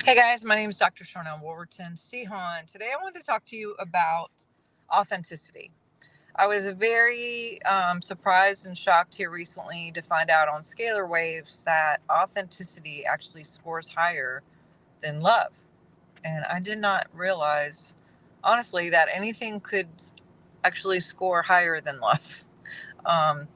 Hey guys, my name is Dr. Sharnael Wolverton, Seahon. Today I wanted to talk to you about authenticity. I was very surprised and shocked here recently to find out on scalar waves that authenticity actually scores higher than love. And I did not realize, honestly, that anything could actually score higher than love. Um,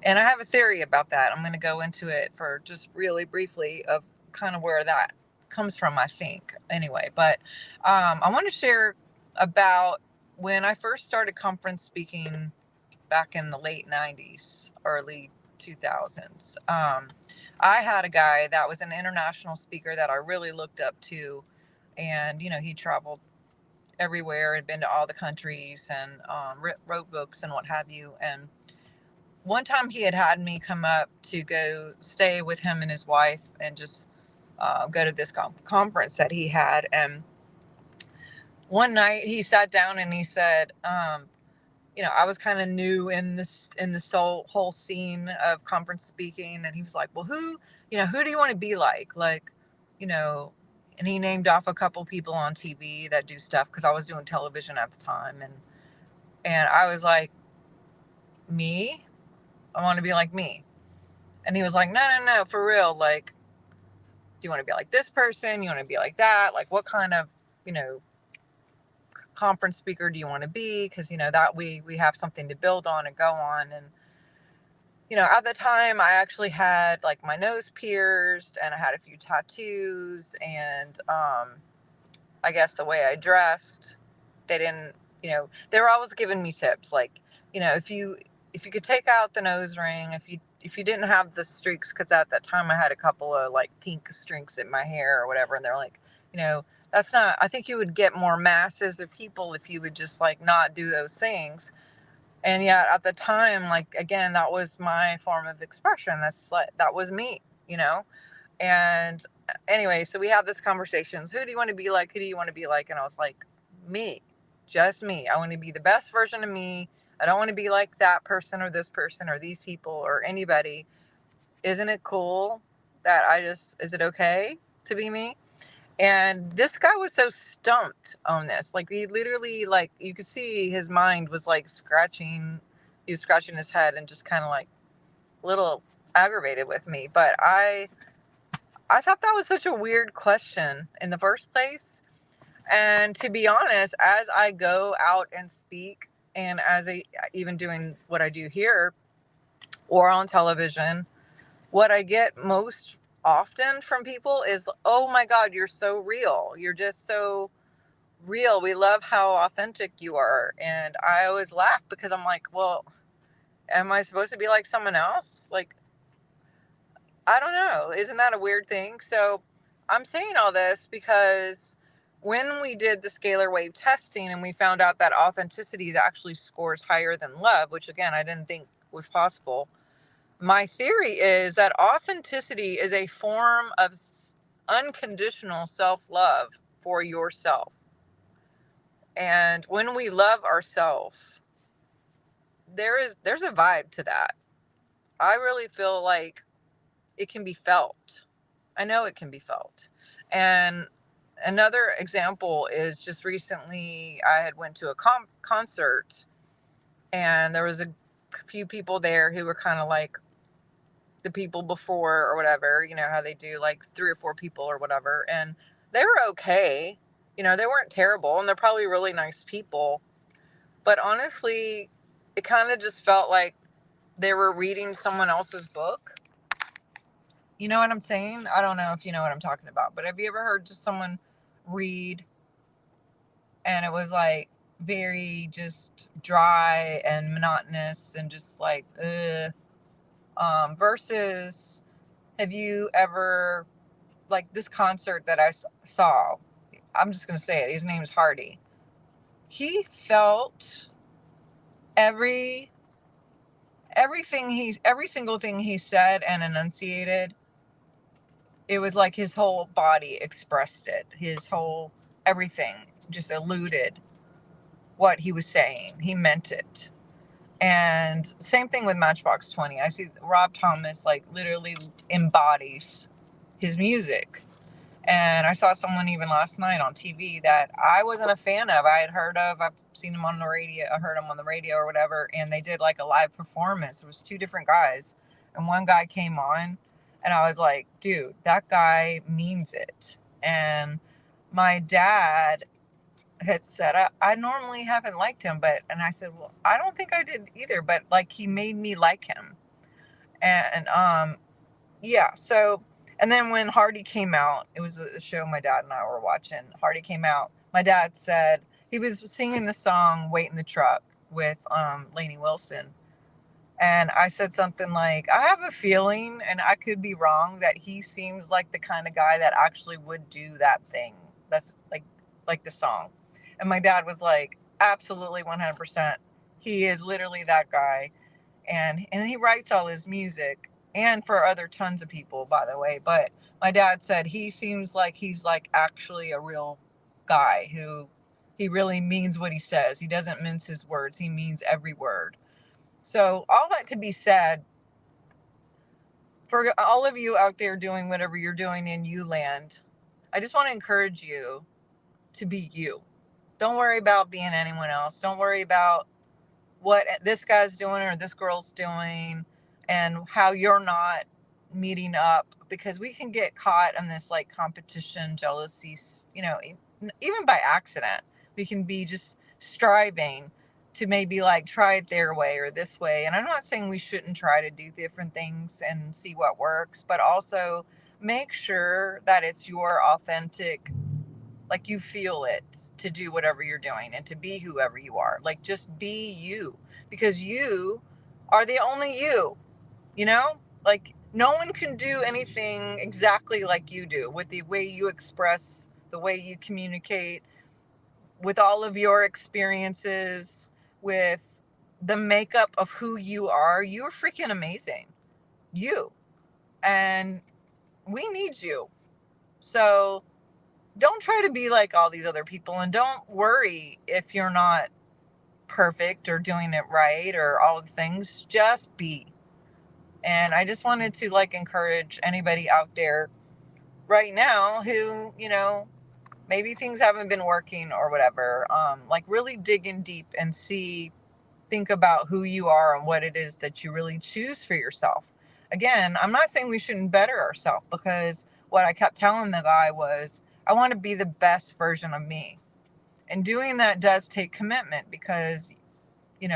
and I have a theory about that. I'm going to go into it for just really briefly of kind of where that comes from, I think, anyway. But I want to share about when I first started conference speaking back in the late 90s, early 2000s. I had a guy that was an international speaker that I really looked up to. And, he traveled everywhere and been to all the countries and wrote books and what have you. And one time he had me come up to go stay with him and his wife and just go to this conference that he had. And one night he sat down and he said, I was kind of new in this whole scene of conference speaking, and he was like, "Well, who do you want to be like, you know?" And he named off a couple people on TV that do stuff because I was doing television at the time, and I was like, "Me? I want to be like me." And he was like, "No, no, no, for real. Like, do you want to be like this person? You want to be like that? Like, what kind of, you know, conference speaker do you want to be? Because, that we have something to build on and go on." And, at the time I actually had like my nose pierced and I had a few tattoos and, I guess the way I dressed, they didn't, they were always giving me tips. Like, if you could take out the nose ring, if you didn't have the streaks, because at that time I had a couple of like pink streaks in my hair or whatever, and they're like, that's not. I think you would get more masses of people if you would just like not do those things. And yet at the time, like again, that was my form of expression. That was me, you know. And anyway, so we have this conversations. Who do you want to be like? Who do you want to be like? And I was like, me, just me. I want to be the best version of me. I don't want to be like that person or this person or these people or anybody. Isn't it cool that is it okay to be me? And this guy was so stumped on this. Like he literally, like you could see his mind was like scratching. He was scratching his head and just kind of like a little aggravated with me. But I thought that was such a weird question in the first place. And to be honest, as I go out and speak, and as I even doing what I do here or on television, what I get most often from people is, "Oh my God, you're so real. You're just so real. We love how authentic you are." And I always laugh because I'm like, well, am I supposed to be like someone else? Like, I don't know. Isn't that a weird thing? So I'm saying all this because when we did the scalar wave testing and we found out that authenticity actually scores higher than love, which again, I didn't think was possible. My theory is that authenticity is a form of unconditional self love for yourself. And when we love ourselves, there's a vibe to that. I really feel like it can be felt. I know it can be felt. And another example is just recently I had went to a concert, and there was a few people there who were kind of like the people before or whatever, how they do like three or four people or whatever. And they were okay. They weren't terrible and they're probably really nice people. But honestly, it kind of just felt like they were reading someone else's book. You know what I'm saying? I don't know if you know what I'm talking about, but have you ever heard just someone read and it was like very just dry and monotonous and just like, ugh. Versus, have you ever, like this concert that I saw, I'm just going to say it, his name's Hardy. He felt every every single thing he said and enunciated. It was like his whole body expressed it. His whole everything just eluded what he was saying. He meant it. And same thing with Matchbox 20. I see Rob Thomas like literally embodies his music. And I saw someone even last night on TV that I wasn't a fan of. I had heard of, I've seen him on the radio, I heard him on the radio or whatever, and they did like a live performance. It was two different guys, and one guy came on, and I was like, dude, that guy means it. And my dad had said, I normally haven't liked him, and I said, well, I don't think I did either, but like he made me like him. And yeah, so, and then when Hardy came out, it was a show my dad and I were watching. Hardy came out. My dad said he was singing the song "Wait in the Truck" with Lainey Wilson, and I said something like, "I have a feeling, and I could be wrong, that he seems like the kind of guy that actually would do that thing. That's like the song." And my dad was like, "Absolutely, 100%. He is literally that guy." And he writes all his music, and for other tons of people, by the way. But my dad said he seems like he's like actually a real guy who he really means what he says. He doesn't mince his words. He means every word. So all that to be said, for all of you out there doing whatever you're doing in you land, I just want to encourage you to be you. Don't worry about being anyone else. Don't worry about what this guy's doing or this girl's doing and how you're not meeting up, because we can get caught in this like competition, jealousy, even by accident. We can be just striving to maybe like try it their way or this way. And I'm not saying we shouldn't try to do different things and see what works, but also make sure that it's your authentic, like you feel it to do whatever you're doing and to be whoever you are. Like just be you, because you are the only you, you know? Like no one can do anything exactly like you do, with the way you express, the way you communicate, with all of your experiences, with the makeup of who you are. You're freaking amazing. You. And we need you. So don't try to be like all these other people, and don't worry if you're not perfect or doing it right or all the things. Just be. And I just wanted to like encourage anybody out there right now who, maybe things haven't been working or whatever, like really dig in deep and think about who you are and what it is that you really choose for yourself. Again, I'm not saying we shouldn't better ourselves, because what I kept telling the guy was, I want to be the best version of me. And doing that does take commitment, because,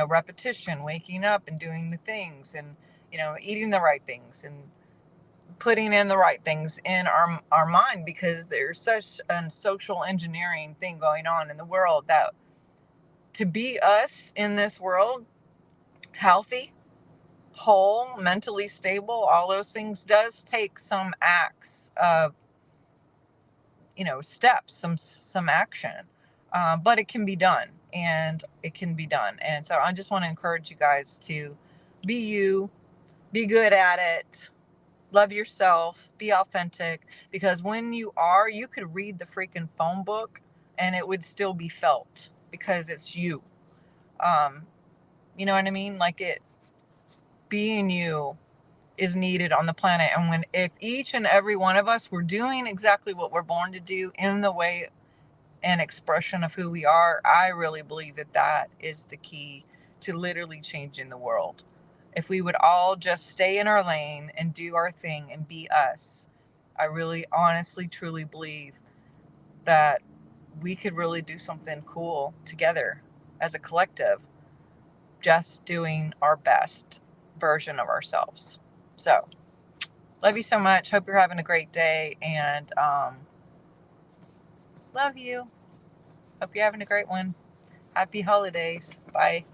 repetition, waking up and doing the things, and, eating the right things and putting in the right things in our mind, because there's such a social engineering thing going on in the world, that to be us in this world, healthy, whole, mentally stable, all those things, does take some acts of, steps, some action. But it can be done, and it can be done. And so I just want to encourage you guys to be you, be good at it, love yourself, be authentic, because when you are, you could read the freaking phone book and it would still be felt, because it's you. Um, you know what I mean? Like being you is needed on the planet. And if each and every one of us were doing exactly what we're born to do in the way and expression of who we are, I really believe that is the key to literally changing the world. If we would all just stay in our lane and do our thing and be us, I really honestly, truly believe that we could really do something cool together as a collective, just doing our best version of ourselves. So, love you so much. Hope you're having a great day, and love you. Hope you're having a great one. Happy holidays. Bye.